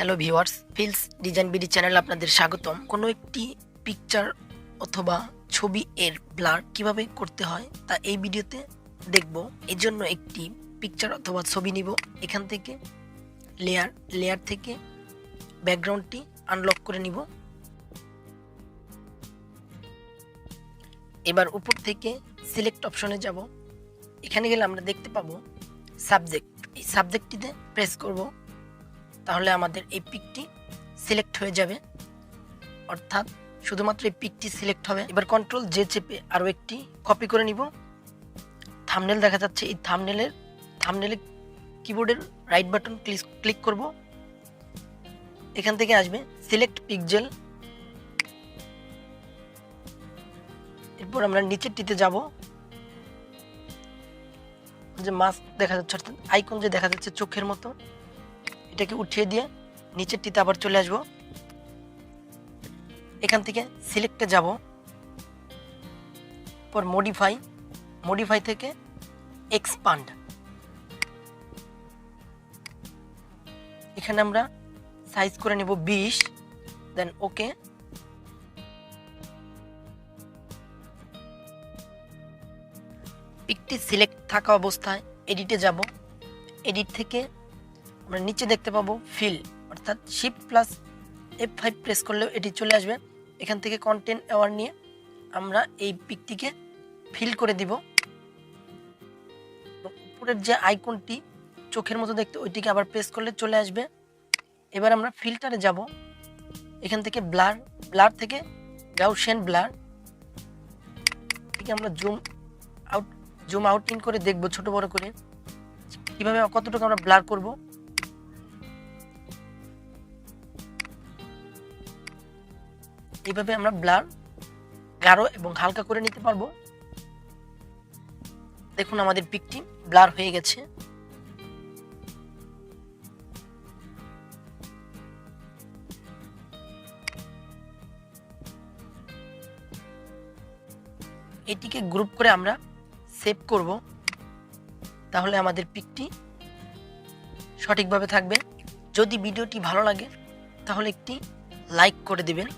Hello viewers, feels design BD চ্যানেলে আপনাদের স্বাগতম। কোনো একটি পিকচার অথবা ছবি এর ব্লার কিভাবে করতে হয় তা এই ভিডিওতে দেখব। এর জন্য একটি পিকচার অথবা ছবি নিব। এখান থেকে লেয়ার থেকে ব্যাকগ্রাউন্ডটি আনলক করে নিব। এবার উপর থেকে সিলেক্ট অপশনে যাব। এখানে গেলে আমরা দেখতে পাবো সাবজেক্ট। এই সাবজেক্টটিতে প্রেস করব, তাহলে আমাদের এই পিকটি সিলেক্ট হয়ে যাবে, অর্থাৎ শুধুমাত্র এই পিকটি সিলেক্ট হবে। এবার কন্ট্রোল জে চেপে আরও একটি কপি করে নিব। থাম্বনেল দেখা যাচ্ছে, এই থাম্বনেলে কিবোর্ডের রাইট বাটন ক্লিক করব। এখান থেকে আসবে সিলেক্ট পিক্সেল। এরপর আমরা নিচেরটিতে যাব, যে মাস্ক দেখা যাচ্ছে অর্থাৎ আইকন যে দেখা যাচ্ছে চোখের মতো, এটাকে উঠিয়ে দিয়ে নিচেরটিতে আবার চলে আসব। এখান থেকে সিলেক্টে যাব, পর মডিফাই থেকে এক্সপান্ড। এখানে আমরা সাইজ করে নেব 20, দেন ওকে। পিকটি সিলেক্ট থাকা অবস্থায় এডিটে যাব। এডিট থেকে আমরা নিচে দেখতে পাবো ফিল, অর্থাৎ শিফট প্লাস F5 প্রেস করলেও এটি চলে আসবে। এখান থেকে কন্টেন্ট অ্যাওয়ার নিয়ে আমরা এই পিকটিকে ফিল করে দিব। উপরের যে আইকনটি চোখের মতো দেখতে, ওইটিকে আবার প্রেস করলে চলে আসবে। এবার আমরা ফিল্টারে যাব। এখান থেকে ব্লার থেকে গাউসিয়ান ব্লার থেকে আমরা জুম আউট ইন করে দেখব ছোট বড় করে কিভাবে কতটুকু আমরা ব্লার করব। এইভাবে আমরা ব্লার গাঢ় এবং হালকা করে নিতে পারবো। দেখুন আমাদের পিকটি ব্লার হয়ে গেছে। এটিকে গ্রুপ করে আমরা সেভ করব, তাহলে আমাদের পিকটি সঠিকভাবে থাকবে। যদি ভিডিওটি ভালো লাগে তাহলে একটি লাইক করে দিবেন।